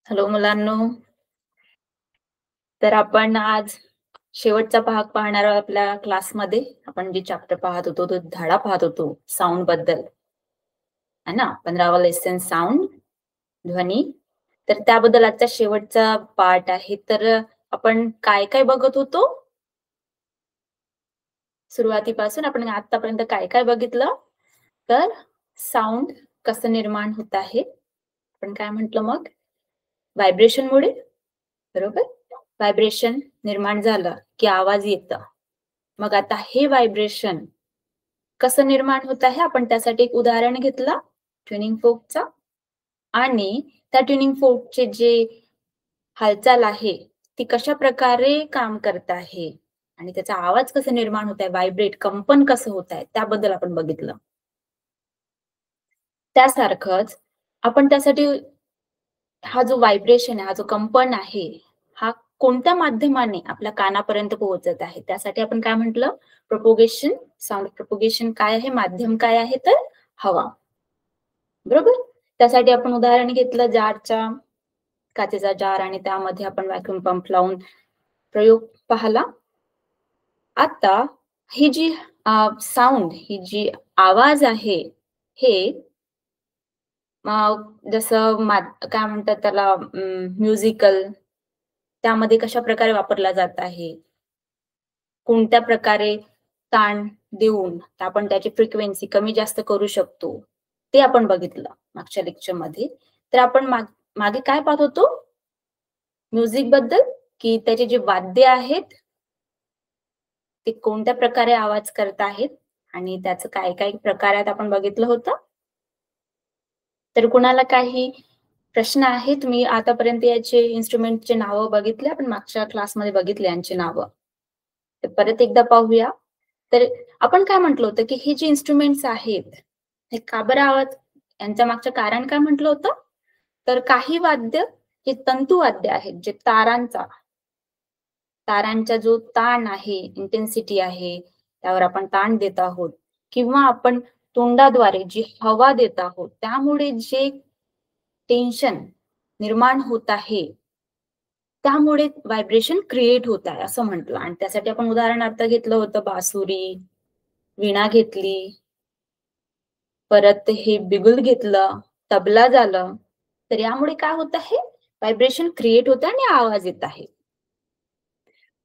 Hello मुलांनो. तर आपण आज शेवटचा भाग पाहणार आहोत आपल्या क्लासमध्ये. आपण जे चॅप्टर पाहत होतो, तो धडा पाहत होतो साऊंड बद्दल, है ना? 15वा लेसन साऊंड, ध्वनी. तर त्याबद्दल आजचा शेवटचा पार्ट आहे. तर आपण काय काय बघत होतो सुरुवातीपासून? आपण आतापर्यंत काय काय बघितलं? तर साऊंड कसं निर्माण होत आहे, आपण काय म्हटलं मग? व्हायब्रेशनमुळे, बरोबर? व्हायब्रेशन निर्माण झालं की आवाज येतं. मग आता हे व्हायब्रेशन कसं निर्माण होत आहे, आपण त्यासाठी एक उदाहरण घेतलं ट्युनिंग फोर्कचा. आणि त्या ट्युनिंग फोर्कचे जे हालचाल आहे ती कशा प्रकारे काम करत आहे आणि त्याचा आवाज कसा निर्माण होत आहे, व्हायब्रेट कंपन कसं होत आहे, त्याबद्दल आपण बघितलं. त्यासारखंच आपण त्यासाठी हा जो व्हायब्रेशन आहे, हा जो कंपन आहे, हा कोणत्या माध्यमाने आपल्या कानापर्यंत पोहोचत आहे, त्यासाठी आपण काय म्हटलं? प्रोपोगेशन. साऊंड प्रोपोगेशन काय आहे? माध्यम काय आहे? तर हवा, बरोबर? त्यासाठी आपण उदाहरण घेतलं जारच्या, काचेचा जार, आणि त्यामध्ये आपण व्हॅक्यूम पंप लावून प्रयोग पाहला. आता ही जी साऊंड, ही जी आवाज आहे, हे जसं काय म्हणतात त्याला, म्युझिकल, त्यामध्ये कशा प्रकारे वापरला जात आहे, कोणत्या प्रकारे ताण देऊन आपण त्याची फ्रिक्वेन्सी कमी जास्त करू शकतो, ते आपण बघितलं मागच्या लेक्चरमध्ये. तर आपण मागे काय पाहत होतो म्युझिक बद्दल, की त्याचे जे वाद्य आहेत ते कोणत्या प्रकारे आवाज करत आहेत आणि त्याचं काय काय प्रकार आहेत आपण बघितलं होतं. तर कुणाला काही प्रश्न आहे? तुम्ही आतापर्यंत याचे इन्स्ट्रुमेंटचे नावं बघितले, आपण मागच्या क्लासमध्ये बघितले यांची नावं. तर परत एकदा पाहूया. तर आपण काय म्हटलं होतं, की हे जे इन्स्ट्रुमेंट्स आहेत, हे का बरं आवाज, यांच्या मागचं कारण काय म्हटलं होतं? तर काही वाद्य जे तंतुवाद्य आहेत, जे तारांचा जो ताण आहे, इंटेन्सिटी आहे, त्यावर आपण ताण देत आहोत, किंवा आपण तोंडाद्वारे जी हवा देत आहोत, त्यामुळे जे टेन्शन निर्माण होत आहे, त्यामुळे व्हायब्रेशन क्रिएट होत आहे असं म्हटलं. आणि त्यासाठी आपण उदाहरणार्थ घेतलं होतं बासुरी, वीणा घेतली, परत हे बिगुल घेतलं, तबला झालं. तर यामुळे काय होत आहे? व्हायब्रेशन क्रिएट होत आहे आणि आवाज येत आहे.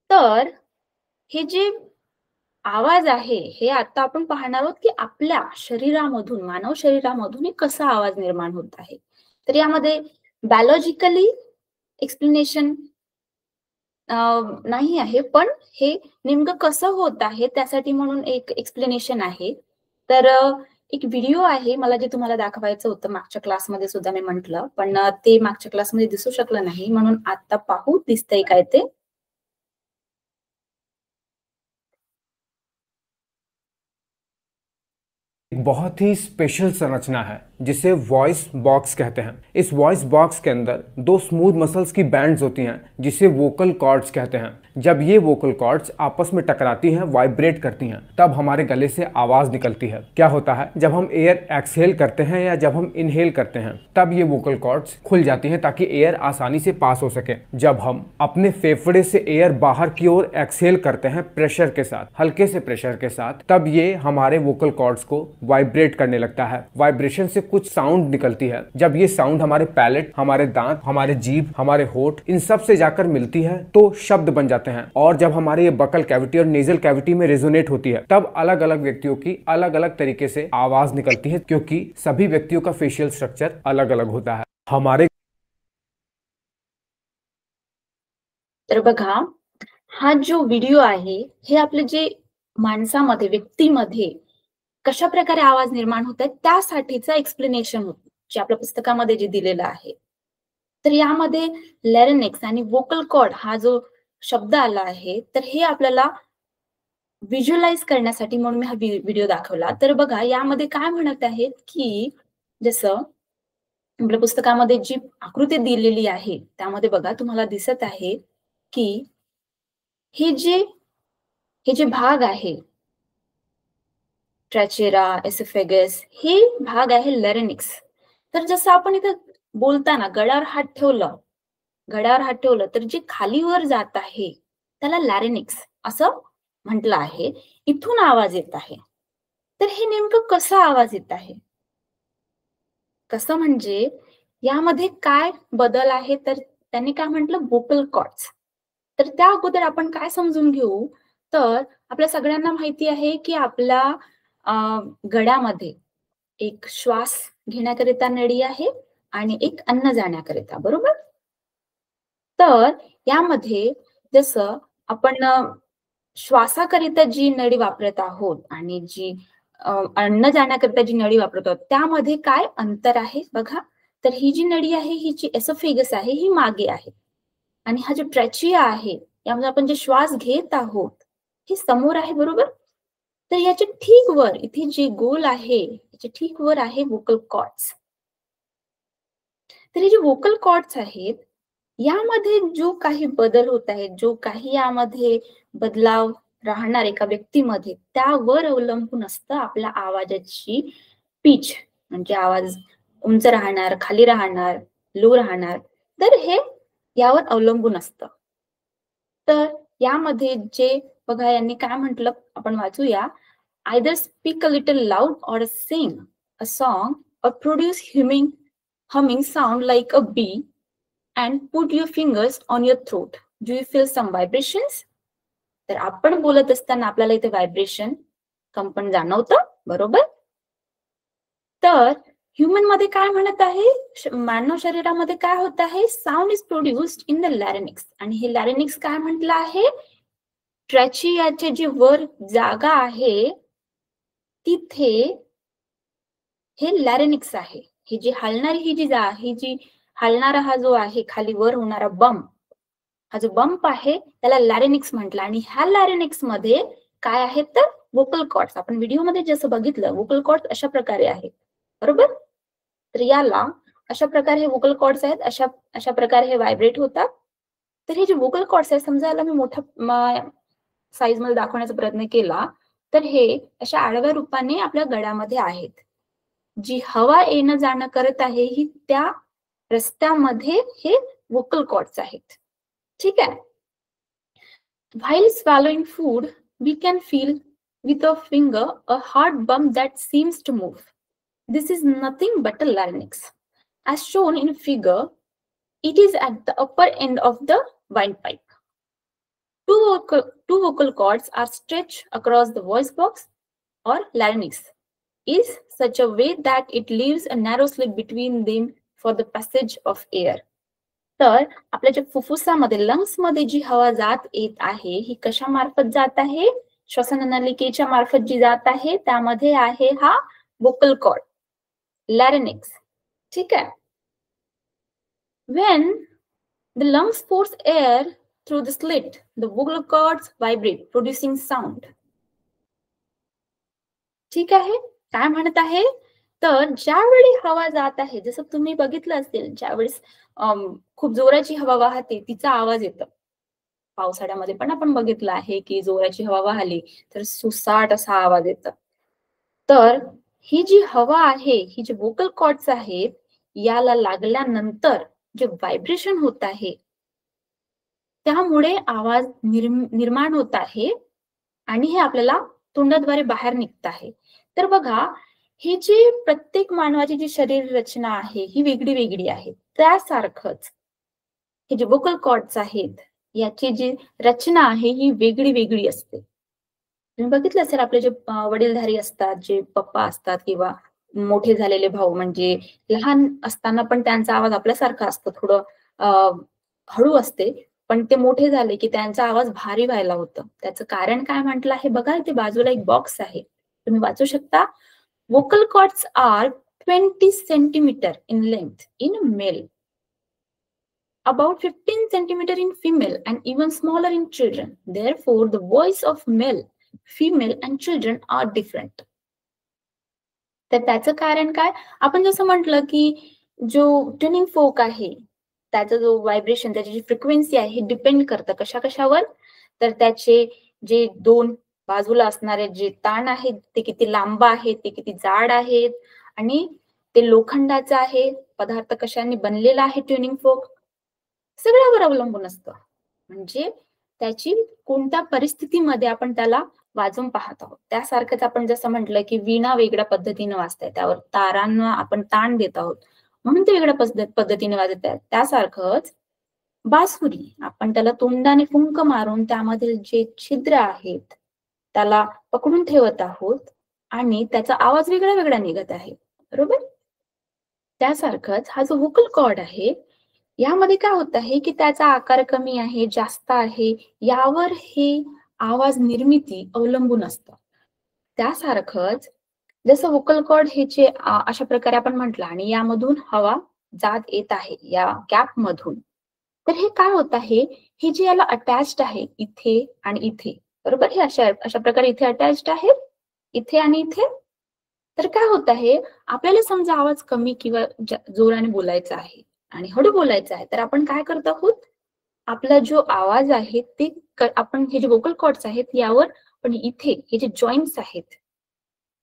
तर हे जे आवाज आहे, हे आता आपण पाहणार आहोत, की आपल्या शरीरामधून, मानव शरीरामधून हे कसा आवाज निर्माण होत आहे. तर यामध्ये बायोलॉजिकली एक्सप्लेनेशन नाही आहे, पण हे नेमकं कसं होत आहे त्यासाठी म्हणून एक एक्सप्लेनेशन आहे. तर एक व्हिडिओ आहे मला, जे तुम्हाला दाखवायचं होतं मागच्या क्लासमध्ये सुद्धा मी म्हटलं, पण ते मागच्या क्लासमध्ये दिसू शकलं नाही, म्हणून आता पाहू दिसतंय काय ते. बहुत ही स्पेशल संरचना है जिसे वॉइस बॉक्स कहते हैं। इस वॉइस बॉक्स के अंदर दो स्मूथ मसल्स की बैंड्स होती हैं जिसे वोकल कॉर्ड्स कहते हैं। जब ये वोकल कॉर्ड्स आपस में टकराती हैं, वाइब्रेट करती हैं, तब हमारे गले से आवाज निकलती है। क्या होता है, जब हम एयर एक्सहेल करते हैं या जब हम इनहेल करते हैं, तब ये वोकल कॉर्ड्स खुल जाती हैं ताकि एयर आसानी से पास हो सके। जब हम अपने फेफड़े से एयर बाहर की ओर एक्सहेल करते हैं प्रेशर के साथ, हल्के से प्रेशर के साथ, तब ये हमारे वोकल कॉर्ड्स को वाइब्रेट करने लगता है। वाइब्रेशन से कुछ साउंड निकलती है। जब ये साउंड हमारे पैलेट, हमारे दांत, हमारे जीभ, हमारे होठ, इन सब से जाकर मिलती है तो शब्द बन जाते हैं। और जब हमारे ये बकल कैविटी और नेजल कैविटी में रेजोनेट होती है, तब अलग अलग व्यक्तियों की अलग अलग तरीके से आवाज निकलती है, क्योंकि सभी व्यक्तियों का फेशियल स्ट्रक्चर अलग अलग होता है। हमारे तर बघा, हा जो व्हिडिओ आहे, हे आपले जे माणसामध्ये, व्यक्तीमध्ये कशा प्रकारे आवाज निर्माण होत आहे त्यासाठीचं एक्सप्लेनेशन होतं, जे आपल्या पुस्तकामध्ये जे दिलेलं आहे. तर यामध्ये लॅरिंक्स आणि व्होकल कॉर्ड हा जो शब्द आला आहे, तर हे आपल्याला व्हिज्युअलाइज करण्यासाठी म्हणून मी हा व्हिडिओ दाखवला. तर बघा, यामध्ये काय म्हणत आहेत, की जसं आपल्या पुस्तकामध्ये जी आकृती दिलेली आहे, त्यामध्ये बघा तुम्हाला दिसत आहे, की हे जे हे जे भाग आहे, ट्रॅचेरा, एसोफेगस, हे भाग आहे लॅरिंक्स. तर जसं आपण इथं बोलताना गळ्यावर हात ठेवलं, घड्यावर हात ठेवलं तर जे खालीवर जात आहे त्याला लॅरिनिक्स असं म्हटलं आहे. इथून आवाज येत आहे. तर हे नेमकं कसं आवाज येत आहे? कसं म्हणजे यामध्ये काय बदल आहे, तर त्यांनी काय म्हटलं, व्होकल कॉर्ड्स. तर त्या अगोदर आपण काय समजून घेऊ, तर आपल्या सगळ्यांना माहिती आहे की आपल्या गळ्यामध्ये एक श्वास घेण्याकरिता नळी आहे आणि एक अन्न जाण्याकरिता, बरोबर? तर यामध्ये जसं आपण श्वासाकरिता जी नळी वापरत आहोत आणि जी अन्न जाण्याकरिता जी नळी वापरत आहोत त्यामध्ये काय अंतर आहे बघा. तर ही जी नळी आहे, ही जी एसोफेगस आहे, ही मागे आहे आणि हा जो ट्रॅचिया आहे, यामध्ये आपण जे श्वास घेत आहोत हे समोर आहे, बरोबर? तर याच्या ठीक वर इथे जे गोल आहे, याच्या ठीक वर आहे व्होकल कॉर्ड्स. तर हे जे व्होकल कॉर्ड्स आहेत, यामध्ये जो काही बदल होत आहे, जो काही यामध्ये बदलाव राहणार एका व्यक्तीमध्ये, त्यावर अवलंबून असतं आपल्या आवाजाची पिच. म्हणजे आवाज उंच राहणार, खाली राहणार, लो राहणार. तर हे यावर अवलंबून असतं. तर यामध्ये जे बघा यांनी काय म्हटलं आपण वाचूया. Either speak a little loud or sing a song or produce humming sound like a bee and put your fingers on your throat. Do you feel some vibrations? तर आपण बोलत असताना आपल्याला इथे व्हायब्रेशन, कंपन जाणवतं, बरोबर? तर ह्युमन मध्ये काय म्हणत आहे, मानव शरीरामध्ये काय होत आहे, sound is produced in the larynx. आणि हे लॅरिनिक्स काय म्हटलं आहे, ट्रॅचियाचे जे वर जागा आहे तिथे हे लॅरिनिक्स आहे. ही जी हलणारी ही जी हलणारा हा जो आहे खाली वर होणारा बंप, हा जो बंप आहे त्याला लॅरिनिक्स म्हटलं. आणि ह्या लॅरिनिक्स मध्ये काय आहेत, तर व्होकल कॉर्ड्स. आपण व्हिडिओमध्ये जसं बघितलं व्होकल कॉर्ड्स अशा प्रकारे आहेत, बरोबर? तर याला अशा प्रकारे हे व्होकल कॉर्ड्स आहेत, अशा प्रकारे हे व्हायब्रेट होतात. तर हे जे व्होकल कॉर्ड्स आहेत, समजा याला मी मोठ्या साईज मध्ये दाखवण्याचा प्रयत्न केला, तर हे अशा आडव्या रूपाने आपल्या गळ्यामध्ये आहेत. जी हवा येणं जाणं करत आहे ही त्या रस्त्यामध्ये हे व्होकल कॉर्ड्स आहेत. ठीक आहे. While swallowing food, we can feel with a finger a hard bump that seems to move. This is nothing but a larynx. As shown in figure, it is at the upper end of the windpipe. Two vocal cords are stretched across the voice box or larynx is such a way that it leaves a narrow slit between them for the passage of air. तर आपल्या जे फुफ्फुसामध्ये lungs मध्ये जी हवा जात येत आहे ही कशा मार्फत जात आहे, श्वसन नलिकेच्या मार्फत जी जात आहे त्यामध्ये आहे हा व्होकल कॉर्ड, लॅरिनिक्स. ठीक आहे. When the lungs force air through the slit, the vocal cords vibrate, producing sound. ठीक आहे. काय म्हणत आहे, तर ज्यावेळी हवा जात आहे, जसं तुम्ही बघितलं असेल, ज्यावेळेस खूप जोराची हवा वाहते तिचा आवाज येतो. पावसाळ्यामध्ये पण आपण बघितलं आहे की जोराची हवा वाहली तर सुसाट असा आवाज येतो. तर ही जी हवा आहे, ही जी व्होकल कॉर्ड्स आहेत, याला लागल्यानंतर जे व्हायब्रेशन होत आहे त्यामुळे आवाज निर्माण होत आहे आणि हे आपल्याला तोंडाद्वारे बाहेर निघत आहे. तर बघा, ही जी प्रत्येक मानवाची जी शरीर रचना आहे ही वेगळी वेगळी आहे. त्यासारखंच हे जे व्होकल कॉर्ड्स आहेत याची जी रचना आहे ही वेगळी वेगळी असते. तुम्ही बघितलं असेल आपले जे वडीलधारी असतात, जे पप्पा असतात किंवा मोठे झालेले भाऊ, म्हणजे लहान असताना पण त्यांचा आवाज आपल्यासारखा असतो, थोडं हळू असते, पण ते मोठे झाले की त्यांचा आवाज भारी व्हायला होतं. त्याचं कारण काय म्हटलं आहे बघा, इथे बाजूला एक बॉक्स आहे, तुम्ही वाचू शकता. Vocal cords are 20 centimeter in length in male, about 15 centimeter in female, and even smaller in children. Therefore, the voice of male, female, and children are different. तर त्याचं कारण काय, आपण जसं म्हटलं की जो ट्युनिंग फोक आहे त्याचा जो व्हायब्रेशन, त्याची जी फ्रिक्वेन्सी आहे हे डिपेंड करतं कशावर, तर त्याचे जे दोन बाजूला असणारे जे ताण आहेत ते किती लांब आहेत, ते किती जाड आहेत, आणि ते लोखंडाचं आहे, पदार्थ कशाने बनलेला आहे ट्युनिंग फोक, सगळ्यावर अवलंबून असतं. म्हणजे त्याची कोणत्या परिस्थितीमध्ये आपण त्याला वाजवून पाहत आहोत. त्यासारखंच आपण जसं म्हटलं की वीणा वेगळ्या पद्धतीने वाजते, त्यावर तारांना आपण ताण देत आहोत म्हणून ते वेगळ्या पद्धतीने वाजत आहेत. त्यासारखंच बासुरी आपण त्याला तोंडाने फुंक मारून त्यामधील जे छिद्र आहेत त्याला पकडून ठेवत आहोत आणि त्याचा आवाज वेगळा वेगळा निघत आहे, बरोबर. त्यासारखंच हा जो व्होकल कॉर्ड आहे यामध्ये काय होत आहे की त्याचा आकार कमी आहे जास्त आहे यावर हे आवाज निर्मिती अवलंबून असतं. त्यासारखंच जसं व्होकल कॉर्ड हे जे अशा प्रकारे आपण म्हटलं आणि यामधून हवा जात येत आहे या गॅप मधून, तर हे काय होत आहे, हे जे याला अटॅच्ड आहे इथे आणि इथे, बरोबर. हे अशा अशा प्रकारे इथे अटॅच्ड आहे, इथे आणि इथे. तर काय होत आहे, आपल्याला समजा आवाज कमी किंवा जोराने बोलायचा आहे आणि हळू बोलायचं आहे, तर आपण काय करत आहोत, आपला जो आवाज आहे ते आपण हे जे व्होकल कॉर्ड्स आहेत यावर पण इथे हे जे जॉईंट्स आहेत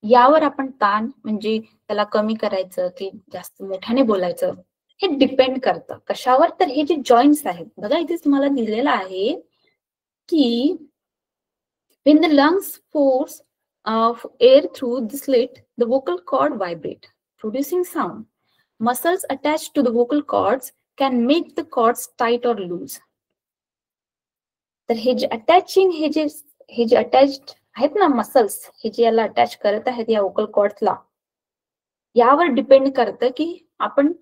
यावर आपण ताण म्हणजे त्याला कमी करायचं की जास्त मोठ्याने बोलायचं हे डिपेंड करतं. कशावर, तर हे जे जॉईंट्स आहेत बघा इथे तुम्हाला दिलेलं आहे की when the lungs force air through the slit, the vocal cord vibrate, producing sound. Muscles attached to the vocal cords can make the cords tight or loose. तर हे जे अटॅचिंग हे जे अटॅच्ड आहेत ना मसल्स, हे जे याला अटॅच करत आहेत या व्होकल कॉर्ड्सला, यावर डिपेंड करतं की आपण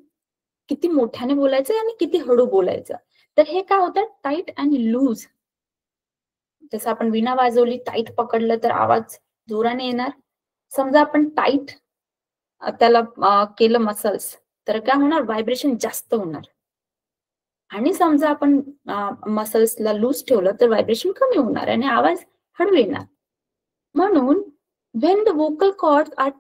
किती मोठ्याने बोलायचं आणि किती हळू बोलायचं. तर हे काय होतं, टाईट आणि लूज. जसं आपण वीणा वाजवली, टाईट पकडलं तर आवाज जोराने येणार. समजा आपण टाईट त्याला केलं मसल्स, तर काय होणार, व्हायब्रेशन जास्त होणार. आणि समजा आपण मसल्सला लूज ठेवलं तर व्हायब्रेशन कमी होणार आणि आवाज हळू येणार. म्हणून when the vocal cords are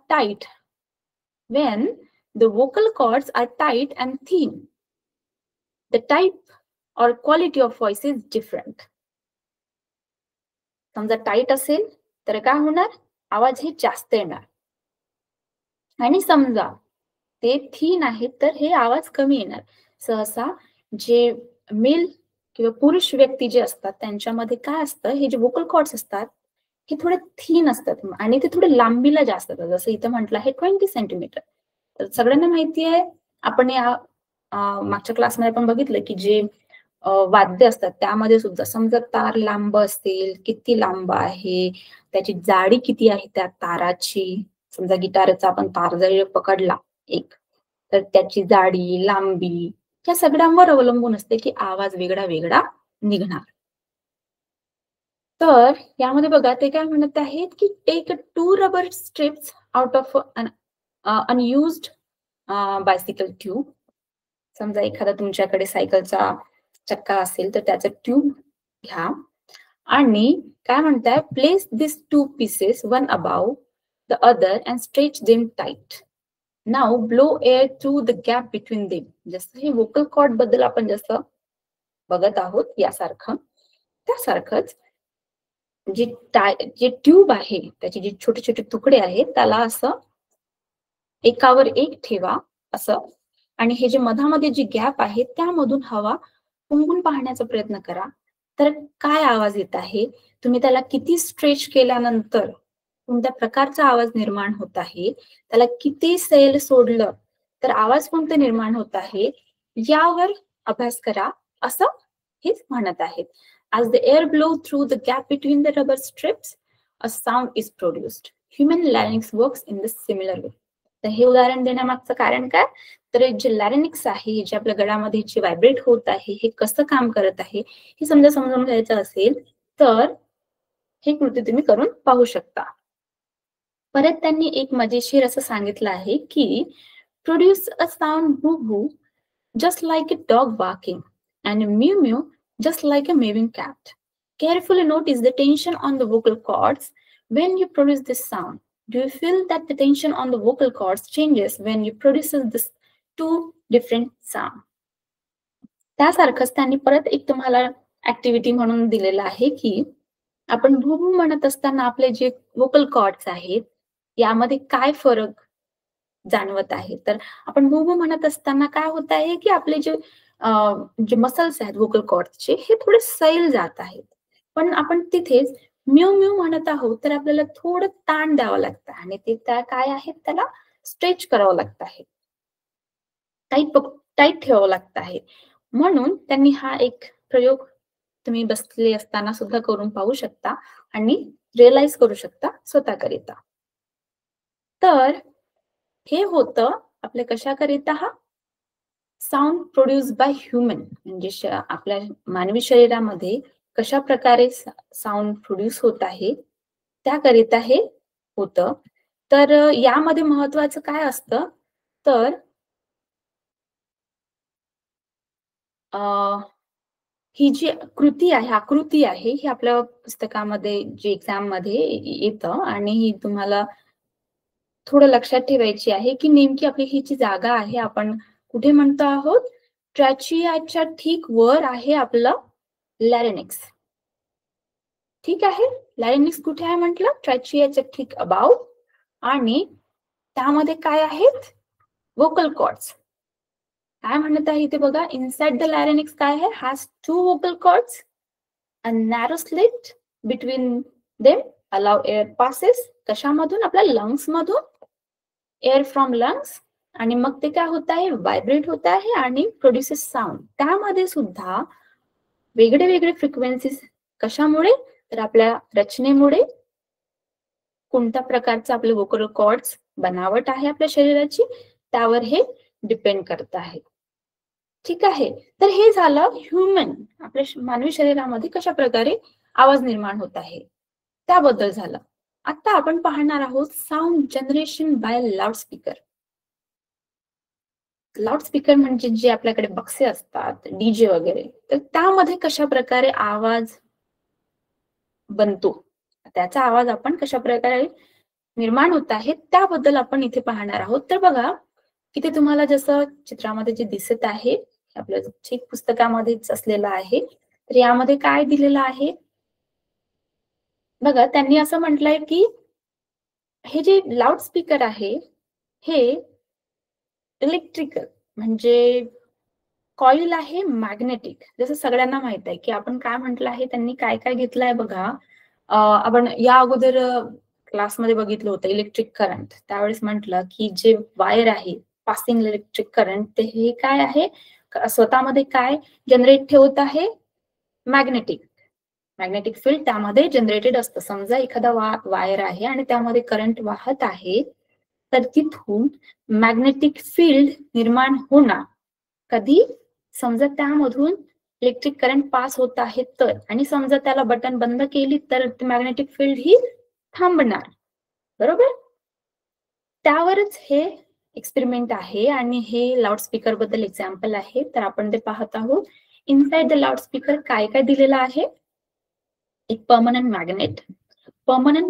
tight and thin, the type or quality of voice is different. समजा टाईट असेल तर काय होणार, आवाज हे जास्त येणार. आणि समजा ते थीन आहे तर हे आवाज कमी येणार. सहसा जे मेल किंवा पुरुष व्यक्ती जे असतात त्यांच्यामध्ये काय असतं, हे जे व्होकल कॉर्ड्स असतात हे थोडे थीन असतात आणि ते थोडे लांबीला जास्त असतात. जसं इथं म्हटलं आहे 20 सेंटीमीटर. तर सगळ्यांना माहिती आहे, आपण या मागच्या क्लासमध्ये आपण बघितलं की जे वाद्य असतात त्यामध्ये सुद्धा समजा तार लांब असेल, किती लांब आहे, त्याची जाडी किती आहे त्या ताराची. समजा गिटारचा आपण तार जरी पकडला एक, तर त्याची जाडी, लांबी या सगळ्यांवर अवलंबून असते की आवाज वेगळा वेगळा निघणार. तर यामध्ये बघा ते काय म्हणत आहेत की take 2 rubber strips out of an unused bicycle tube. समजा एखादा तुमच्याकडे सायकलचा चक्का असेल तर त्याचं ट्यूब घ्या आणि काय म्हणताय, place this 2 pieces one above the other and stretch them tight. Now blow air through the gap between them. जसं हे व्होकल कॉर्ड बद्दल आपण जसं बघत आहोत यासारखं, त्यासारखंच जे ट्यूब आहे त्याचे जे छोटे छोटे तुकडे आहेत त्याला असं एकावर एक ठेवा असं, आणि हे जे मधामध्ये जे गॅप आहे त्यामधून हवा पुंगून पाहण्याचा प्रयत्न करा. तर काय आवाज येत आहे, तुम्ही त्याला किती स्ट्रेच केल्यानंतर कोणत्या प्रकारचा आवाज निर्माण होत आहे, त्याला किती सेल सोडलं तर आवाज कोणते निर्माण होत आहे यावर अभ्यास करा असं हेच म्हणत आहेत. As the air blows through the gap between the rubber strips, a sound is produced. Human larynx works in the similar way. तर हे उदाहरण देण्यामागचं कारण काय, तर जे लॅरिनिक्स आहे, जे आपल्या गळ्यामध्ये जे व्हायब्रेट होत आहे हे कसं काम करत आहे हे समजा समजून घ्यायचं असेल तर हे कृती तुम्ही करून पाहू शकता. परत त्यांनी एक मजेशीर असं सांगितलं आहे की प्रोड्यूस अ साऊंड भू भू just like a dog barking and a mew mew just like a mewing cat. Carefully notice the tension on the vocal cords when you produce this sound. Do you feel that the tension on the vocal cords changes when you produce this two different sound? त्यासारखंच त्यांनी परत एक तुम्हाला activity म्हणून दिलेलं आहे की आपण भू भू म्हणत असताना आपले जे व्होकल कॉर्ड्स आहेत यामध्ये काय फरक जाणवत आहे. तर आपण भू भू म्हणत असताना काय होत आहे की आपले जे जे मसल्स आहेत व्होकल कॉर्डचे हे थोडे सैल जात आहेत. पण आपण तिथेच म्यू म्यू म्हणत आहोत तर आपल्याला थोडं ताण द्यावं लागतं आणि ते त्या काय आहेत त्याला स्ट्रेच करावं लागतं आहे. टाईट ठेवावं लागतं आहे. म्हणून त्यांनी हा एक प्रयोग तुम्ही बसलेले असताना सुद्धा करून पाहू शकता आणि रिअलाइज करू शकता स्वतःकरिता. तर हे होतं आपल्या कशाकरिता हा साऊंड प्रोड्यूस बाय ह्युमन म्हणजे आपल्या मानवी शरीरामध्ये कशा प्रकारे साऊंड प्रोड्यूस होत आहे त्याकरिता हे होतं. तर यामध्ये महत्वाचं काय असतं तर ही जी कृती आहे आकृती आहे ही आपल्या पुस्तकामध्ये जी एक्झाम मध्ये येतं आणि ही तुम्हाला थोडं लक्षात ठेवायची आहे की नेमकी आपली ही जी जागा आहे आपण कुठे म्हणतो आहोत ट्रॅचियाच्या ठीक वर आहे आपलं लॅरिनिक्स. ठीक आहे, लॅरिनिक्स कुठे आहे म्हटलं ट्रॅचियाच्या ठीक अबाव आणि त्यामध्ये काय आहेत वोकल कॉर्ड्स. काय म्हणत आहे इथे बघा इनसाइड द लॅरिनिक्स काय आहे has 2 vocal cords a narrow slit between them allow air passes कशामधून आपल्या लंग्स मधून एअर फ्रॉम लंग्स आणि मग ते काय होत आहे व्हायब्रेट होत आहे आणि प्रोड्युसेस साऊंड. त्यामध्ये सुद्धा वेगळे वेगळे फ्रिक्वेन्सीज कशामुळे तर आपल्या रचनेमुळे कोणत्या प्रकारचं आपले वोकल कॉर्ड्स बनावट आहे आपल्या शरीराची त्यावर हे डिपेंड करत आहे. ठीक आहे, तर हे झालं ह्युमन आपल्या मानवी शरीरामध्ये कशा प्रकारे आवाज निर्माण होत आहे त्याबद्दल झालं. आता आपण पाहणार आहोत sound generation by loudspeaker. Loudspeaker म्हणजे जे आपल्याकडे बक्से असतात डीजे वगैरे तर त्यामध्ये कशा प्रकारे आवाज बनतो त्याचा आवाज आपण कशा प्रकारे निर्माण होत आहे त्याबद्दल आपण इथे पाहणार आहोत. तर बघा इथे तुम्हाला जसं चित्रामध्ये जे दिसत आहे आपल्या ठीक पुस्तकामध्येच असलेलं आहे. तर यामध्ये काय दिलेलं आहे बघा त्यांनी असं म्हटलंय की हे जे लाऊडस्पीकर आहे हे इलेक्ट्रिकल म्हणजे कॉईल आहे मॅग्नेटिक. जसं सगळ्यांना माहित आहे की आपण काय म्हटलं आहे त्यांनी काय काय घेतलंय बघा. आपण या अगोदर क्लासमध्ये बघितलं होतं इलेक्ट्रिक करंट त्यावेळेस म्हटलं की जे वायर आहे पासिंग इलेक्ट्रिक करंट ते हे काय आहे स्वतःमध्ये काय जनरेट ठेवत आहे मॅग्नेटिक फील्ड त्यामध्ये जनरेटेड असतं. समजा एखादा वायर आहे आणि त्यामध्ये करंट वाहत आहे तर तिथून मॅग्नेटिक फील्ड निर्माण होणार कधी समजा त्यामधून इलेक्ट्रिक करंट पास होत आहे तर आणि समजा त्याला बटन बंद केली तर मॅग्नेटिक फील्ड ही थांबणार बरोबर. त्यावरच हे एक्सपेरिमेंट आहे आणि हे लाऊडस्पीकर बद्दल एक्झाम्पल आहे. तर आपण ते पाहत आहोत इनसाइड द लाऊडस्पीकर काय काय दिलेलं आहे. एक परमनंट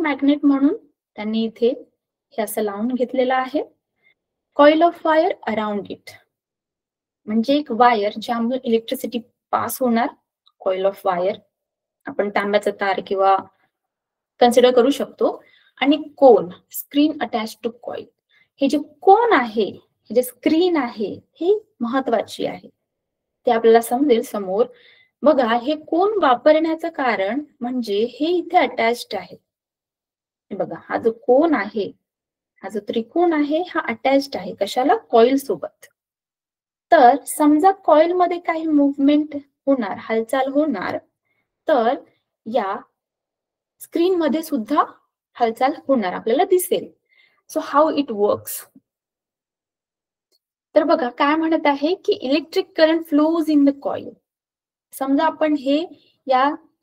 मॅग्नेट म्हणून त्यांनी इथे हे असं लावून घेतलेलं आहे. Coil of wire around it म्हणजे एक वायर ज्यामुळे इलेक्ट्रिसिटी पास होणार. कॉईल ऑफ वायर आपण तांब्याचा तार किंवा कन्सिडर करू शकतो आणि कोन स्क्रीन अटॅच टू कॉईल. हे जे कोन आहे हे जे स्क्रीन आहे हे महत्वाची आहे ते आपल्याला समजेल समोर. बघा हे कोन वापरण्याचं कारण म्हणजे हे इथे अटॅच्ड आहे. बघा हा जो कोन आहे हा जो त्रिकोण आहे हा अटॅच्ड आहे कशाला कॉईल सोबत. तर समजा कॉईल मध्ये काही मूवमेंट होणार हालचाल होणार तर या स्क्रीन मध्ये सुद्धा हालचाल होणार आपल्याला दिसेल. So how it works. तर बघा काय म्हणत आहे की electric current flows in the coil. समजा आपण हे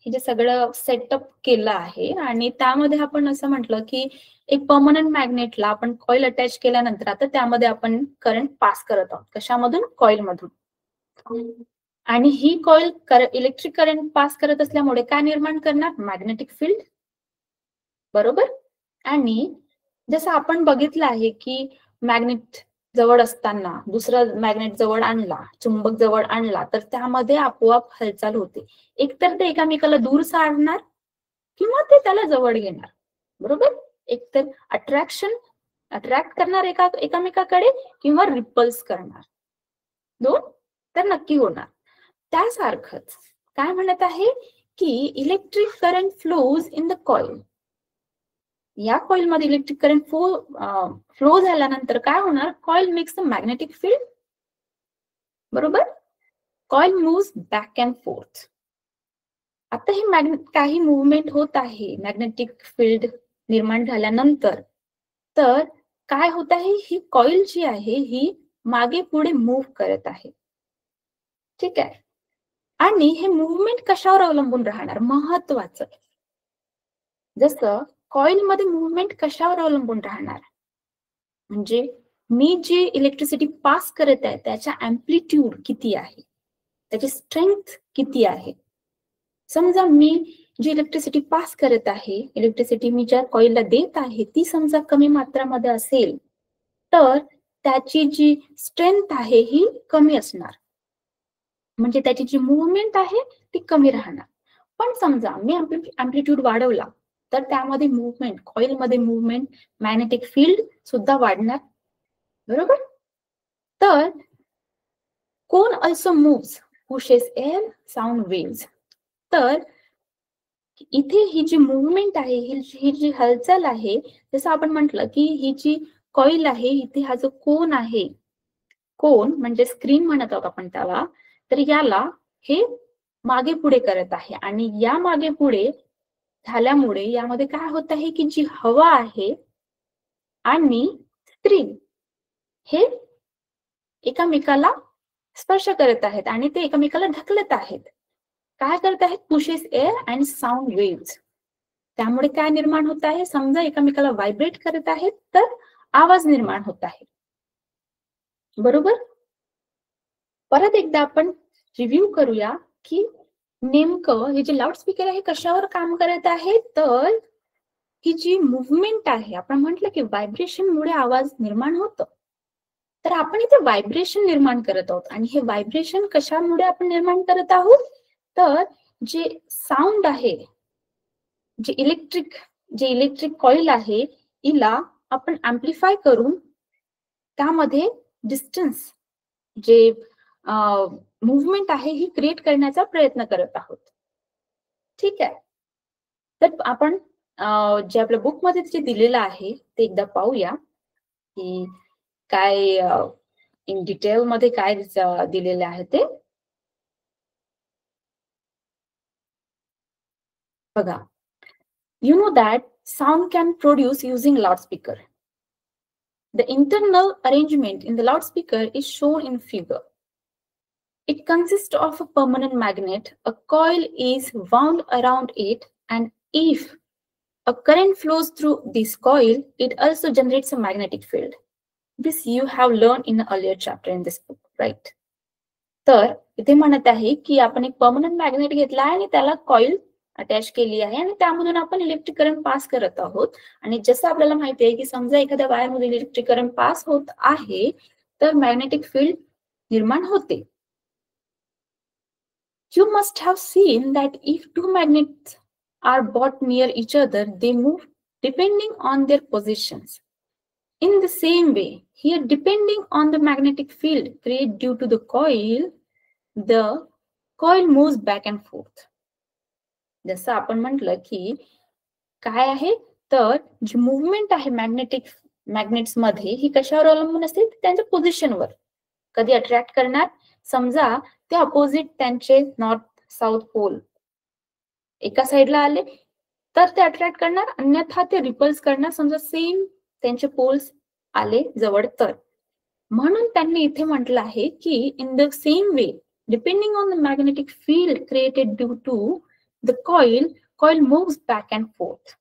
जे सगळं सेटअप केलं आहे आणि त्यामध्ये आपण असं म्हटलं की एक परमनंट मॅग्नेटला आपण कॉईल अटॅच केल्यानंतर आता त्यामध्ये आपण करंट पास करत आहोत कशामधून कॉईल मधून आणि ही कॉईल इलेक्ट्रिक करंट पास करत असल्यामुळे काय निर्माण करणार मॅग्नेटिक फील्ड बरोबर. आणि जसं आपण बघितलं आहे की मॅग्नेट जवळ असताना दुसरा मॅग्नेट जवळ आणला चुंबक जवळ आणला तर त्यामध्ये आपोआप हालचाल होते. एकतर ते एकामेकाला दूर सारणार किंवा ते त्याला जवळ घेणार बरोबर. एकतर अट्रॅक्ट करणार एकामेकाकडे किंवा रिपल्स करणार दोन तर नक्की होणार. त्यासारखंच काय म्हणत आहे की electric current flows in the coil. या कॉइल मध्ये इलेक्ट्रिक करंट फ्लो झाल्यानंतर काय होणार, coil makes the magnetic field. बरोबर, coil moves back and forth. आता ही काही मुवमेंट होत आहे मॅग्नेटिक फील्ड निर्माण झाल्यानंतर. तर काय होत आहे, ही कॉइल जी आहे ही मागे पुढे मूव्ह करत आहे. ठीक आहे. आणि हे मुवमेंट कशावर अवलंबून राहणार, महत्वाचं. जसं कॉइल मध्ये मुवमेंट कशावर अवलंबून राहणार, म्हणजे मी जे इलेक्ट्रिसिटी पास करत आहे त्याचा अँप्लिट्यूड किती आहे, त्याची स्ट्रेंथ किती आहे. समजा मी जी इलेक्ट्रिसिटी पास करत आहे, इलेक्ट्रिसिटी मी ज्या कॉइलला देत आहे ती समजा कमी मात्रामध्ये असेल, तर त्याची जी स्ट्रेंथ आहे ही कमी असणार, म्हणजे त्याची जी मुवमेंट आहे ती कमी राहणार. पण समजा मी अँप्लिट्यूड वाढवला तर त्यामध्ये मुवमेंट, कॉइलमध्ये मुवमेंट, मॅग्नेटिक फील्ड सुद्धा वाढणार. बरोबर. तर cone also moves pushes air sound waves. तर इथे ही जी मुवमेंट आहे, ही जी हालचाल आहे, जसं आपण म्हटलं की ही जी कॉइल आहे, इथे हा जो कोन आहे, कोन म्हणजे स्क्रीन म्हणत आहोत आपण त्याला, तर याला हे मागे पुढे करत आहे. आणि या मागे पुढे झाल्यामुळे यामध्ये काय होत आहे की जी हवा आहे आणि स्क्रीन हे एकमेकाला स्पर्श करत आहेत आणि ते एकमेकाला ढकलत आहेत. काय करत आहेत, pushes air and sound waves. त्यामुळे काय निर्माण होत आहे, समजा एकमेकाला व्हायब्रेट करत आहेत तर आवाज निर्माण होत आहे. बरोबर. परत एकदा आपण रिव्ह्यू करूया की नेमकं हे जे लाऊडस्पीकर आहे कशावर काम करत आहे. तर ही जी मुवमेंट आहे, आपण म्हटलं की व्हायब्रेशन मुळे आवाज निर्माण होतं, तर आपण इथे व्हायब्रेशन निर्माण करत आहोत. आणि हे व्हायब्रेशन कशामुळे आपण निर्माण करत आहोत, तर जे साऊंड आहे, जे इलेक्ट्रिक कॉइल आहे, हिला आपण अँप्लिफाय करून त्यामध्ये डिस्टन्स, जे मुवमेंट आहे ही क्रिएट करण्याचा प्रयत्न करत आहोत. ठीक आहे. तर आपण जे आपल्या बुक मध्ये जे दिलेलं आहे ते एकदा पाहूया की काय इन डिटेल मध्ये काय दिलेले आहे ते. बघा, you know that sound can produce using loudspeaker. The internal arrangement in the loudspeaker is shown in figure. It consists of a permanent magnet. A coil is wound around it, and if a current flows through this coil, it also generates a magnetic field. This you have learned in an earlier chapter in this book, right? तर इथे म्हणत आहे की आपण एक permanent magnet घेतला आहे आणि त्याला कॉइल अटॅच केली आहे आणि त्यामधून आपण इलेक्ट्रिक करंट पास करत आहोत. आणि जसं आपल्याला माहिती आहे की समजा एखाद्या वायरमध्ये इलेक्ट्रिक करंट पास होत आहे तर मॅग्नेटिक फील्ड निर्माण होते. You must have seen that if two magnets are brought near each other, they move depending on their positions. In the same way, here depending on the magnetic field created due to the coil moves back and forth. जसं आपण म्हटलं की काय आहे, तर जी movement आहे magnets मध्ये ही कशावर अवलंबून असते, त्यांच्या पोझिशनवर. कधी अट्रॅक्ट करणार, समजा ते अपोजिट त्यांचे नॉर्थ साऊथ पोल एका साइडला आले तर ते अट्रॅक्ट करणार, अन्यथा ते रिपल्स करणार, समजा सेम त्यांचे पोल्स आले जवळ तर. म्हणून त्यांनी इथे म्हटलं आहे की in the same way depending on the magnetic field created due to the coil moves back and forth.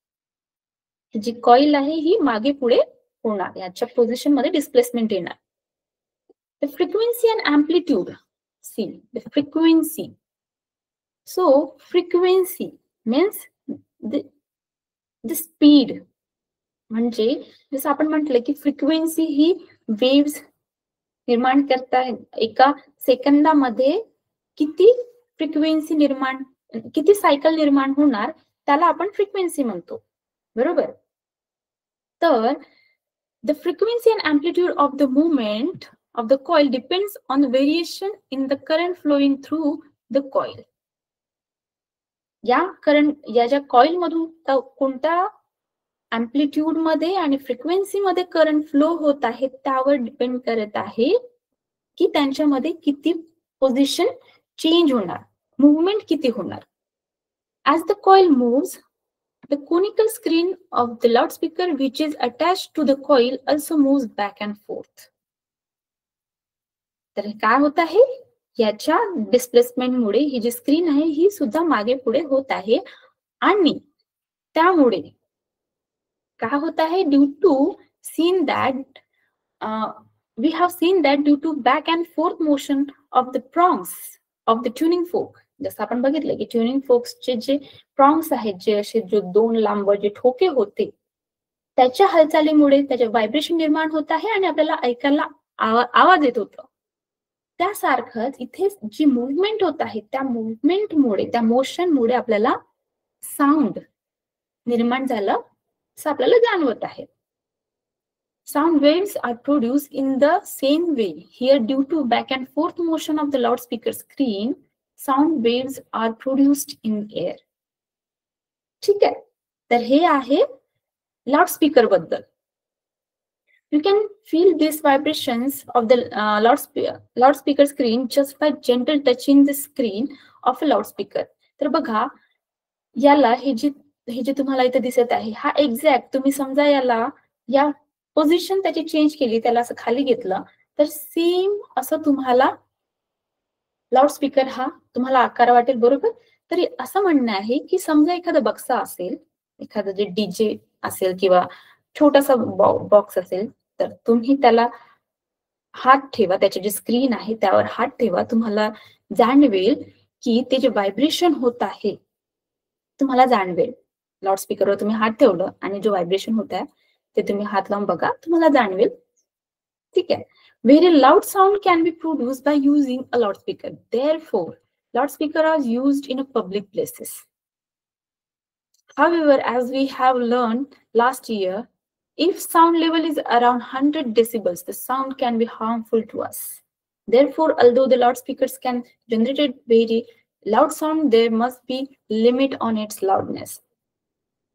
जी कॉइल आहे ही मागे पुढे होणार, याच्या पोझिशन मध्ये डिस्प्लेसमेंट येणार. The frequency and amplitude. See, the frequency. So, frequency means the speed. म्हणजे जसं आपण म्हटलं की फ्रिक्वेन्सी ही वेव्स निर्माण करतात. एका सेकंदामध्ये किती फ्रिक्वेन्सी निर्माण, किती सायकल निर्माण होणार त्याला आपण फ्रिक्वेन्सी म्हणतो. बरोबर. तर the frequency and amplitude of the movement of the coil depends on the variation in the current flowing through the coil. या ज्या कॉइल मधून कोणत्या अँप्लिट्यूड मध्ये आणि फ्रिक्वेन्सी मध्ये करंट फ्लो होत आहे त्यावर डिपेंड करत आहे की त्यांच्यामध्ये किती पोझिशन चेंज होणार, मूवमेंट किती होणार. As the coil moves, the conical screen of the loudspeaker which is attached to the coil also moves back and forth. तर काय होत आहे, याच्या डिस्प्लेसमेंटमुळे ही जी स्क्रीन आहे ही सुद्धा मागे पुढे होत आहे आणि त्यामुळे काय होत आहे, due to seen that we have seen that due to back and forth motion of the prongs of the tuning fork. जसं आपण बघितलं की ट्युनिंग फोक्सचे जे प्रॉंग्स आहेत, जे असे जो दोन लांब जे ठोके होते, त्याच्या हालचालीमुळे त्याचे व्हायब्रेशन निर्माण होत आहे आणि आपल्याला ऐकायला आवाज येत होता. त्यासारखंच इथे जी मूवमेंट होत आहे त्या मूवमेंटमुळे, त्या मोशनमुळे आपल्याला साऊंड निर्माण झालं असं आपल्याला जाणवत आहे. Sound waves are produced in the same way. Here, due to back and forth motion of the loudspeaker screen, sound waves are produced in air. ठीक आहे, तर हे आहे लाउडस्पीकर बद्दल. You can feel these vibrations of the loudspeaker screen just by gentle touching the screen of a loudspeaker. तर बघा, याला हे जे तुम्हाला इथे दिसत आहे, हा एक्झॅक्ट तुम्ही समजा याला या पोझिशन त्याची चेंज केली, त्याला असं खाली घेतलं तर सेम असं तुम्हाला लाउडस्पीकर हा तुम्हाला आकार वाटेल, बरोबर. तरी असं म्हणणं आहे की समजा एखादा बक्सा असेल, एखादा जे डीजे असेल किंवा छोटासा बॉक्स असेल, तर तुम्ही त्याला हात ठेवा, त्याची जी स्क्रीन आहे त्यावर हात ठेवा, तुम्हाला जाणवेल की ते जे व्हायब्रेशन होत आहे तुम्हाला जाणवेल. लाउडस्पीकरवर तुम्ही हात ठेवलं आणि जो व्हायब्रेशन होत आहे ते तुम्ही हात लावून बघा, तुम्हाला जाणवेल. ठीक आहे. Very loud sound can be produced by using a loudspeaker. Therefore, loudspeakers are used in public places. However, as we have learned last year, if sound level is around 100 decibels, the sound can be harmful to us. Therefore, although the loudspeakers can generate very loud sound, there must be limit on its loudness.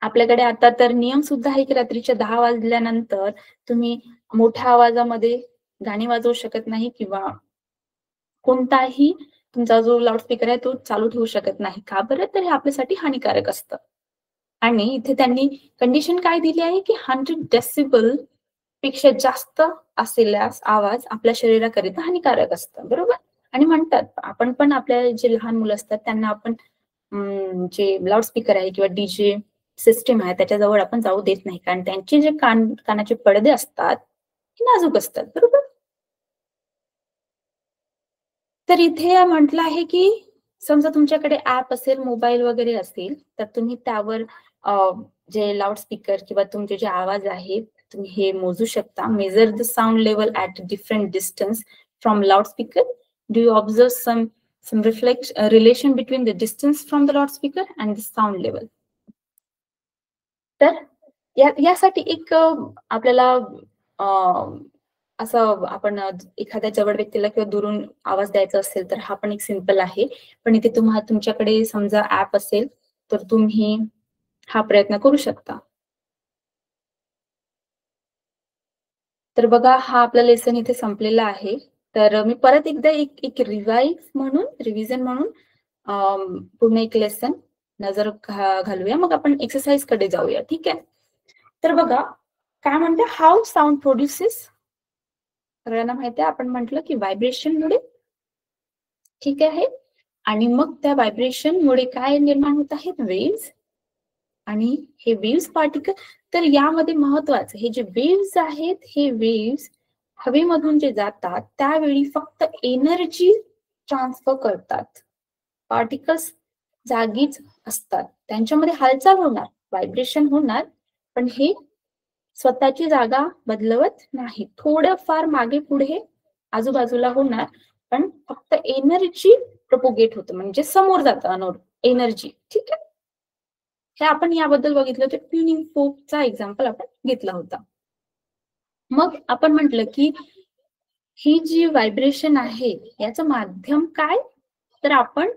आपल्याकडे आता तर नियम सुद्धा आहे की रात्रीच्या 10 वाजल्यानंतर तुम्ही मोठ्या आवाजामध्ये गाणी वाजवू शकत नाही किंवा कोणताही तुमचा जो लाउडस्पीकर आहे तो चालू ठेवू शकत नाही. का बरं? तर हे आपल्यासाठी हानिकारक असतं. आणि इथे त्यांनी कंडिशन काय दिली आहे की 100 डेसिबल पेक्षा जास्त असलेला आवाज आपल्या शरीराकरिता हानिकारक असतं, बरोबर. आणि म्हणतात, आपण पण आपल्या जे लहान मुलं असतात त्यांना आपण जे लाउडस्पीकर आहे किंवा डीजे सिस्टीम आहे त्याच्याजवळ आपण जाऊ देत नाही, कारण त्यांचे जे कानाचे पडदे असतात ते नाजूक असतात, बरोबर. तर इथे म्हटलं आहे की समजा तुमच्याकडे ऍप असेल, मोबाईल वगैरे असेल, तर तुम्ही त्यावर जे लाउडस्पीकर किंवा तुमचे जे आवाज आहेत तुम्ही हे मोजू शकता. Measure the sound level at different distance from loudspeaker. Do you observe some relation between the distance from the loudspeaker and the sound level. तर यासाठी एक आपल्याला असं आपण एखाद्या जवळ व्यक्तीला किंवा दुरून आवाज द्यायचा असेल तर हा पण एक सिंपल आहे. पण इथे तुमच्याकडे समजा ऍप असेल तर तुम्ही हा प्रयत्न करू शकता. तर बघा, हा आपला लेसन इथे संपलेला आहे. तर मी परत एकदा एक रिव्हिजन म्हणून पूर्ण एक लेसन नजर घालूया, मग आपण एक्सरसाइज कडे जाऊया. ठीक आहे. तर बघा काय म्हणते, हाऊ साऊंड प्रोड्युसेस. सगळ्यांना माहिती आहे, आपण म्हटलं की व्हायब्रेशन मुळे. ठीक आहे. आणि मग त्या व्हायब्रेशन मुळे काय निर्माण होत आहेत, वेव्स. आणि हे वेव्स पार्टिकल. तर यामध्ये महत्वाचं, हे जे वेव्स आहेत, हे वेव्स हवेमधून जे जातात त्यावेळी फक्त एनर्जी ट्रान्सफर करतात. पार्टिकल्स जागीच असतात, त्यांच्यामध्ये हालचाल होणार, व्हायब्रेशन होणार, पण हे स्वतःची जागा बदलवत नाही. थोडंफार मागे पुढे आजूबाजूला होणार, पण फक्त एनर्जी प्रोपोगेट होतं, म्हणजे समोर जातं एनर्जी. ठीक आहे. हे आपण याबद्दल बघितलं होतं, ट्युनिंग फोकचा एक्झाम्पल आपण घेतला होता. मग आपण म्हटलं की ही जी व्हायब्रेशन आहे याचं माध्यम काय, तर आपण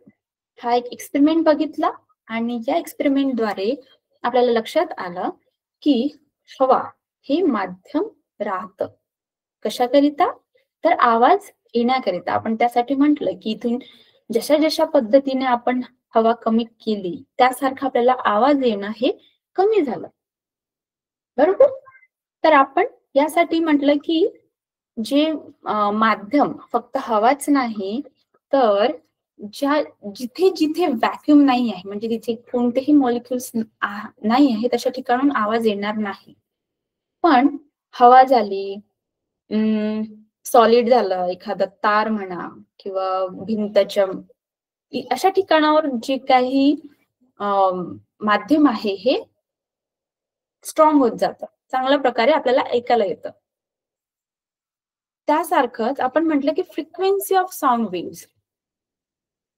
हा एक एक्सपेरिमेंट बघितला आणि या एक्सपेरिमेंटद्वारे आपल्याला लक्षात आलं की हवा हे माध्यम राहतं. कशाकरिता, तर आवाज येण्याकरिता. आपण त्यासाठी म्हटलं की इथून जशा जशा पद्धतीने आपण हवा कमी केली त्यासारखं आपल्याला आवाज येणं हे कमी झालं, बरोबर. तर आपण यासाठी म्हटलं की जे माध्यम फक्त हवाच नाही, तर जिथे जिथे व्हॅक्यूम नाही आहे, म्हणजे तिथे कोणतेही मॉलिक्युल्स नाही आहे, तशा ठिकाणून आवाज येणार नाही. पण हवा झाली, सॉलिड झालं, एखादा तार म्हणा किंवा भिंतच्या अशा ठिकाणावर जे काही माध्यम आहे हे स्ट्रॉंग होत जातं, चांगल्या प्रकारे आपल्याला ऐकायला येतं. त्यासारखंच आपण म्हटलं की फ्रिक्वेन्सी ऑफ साऊंड वेव्स.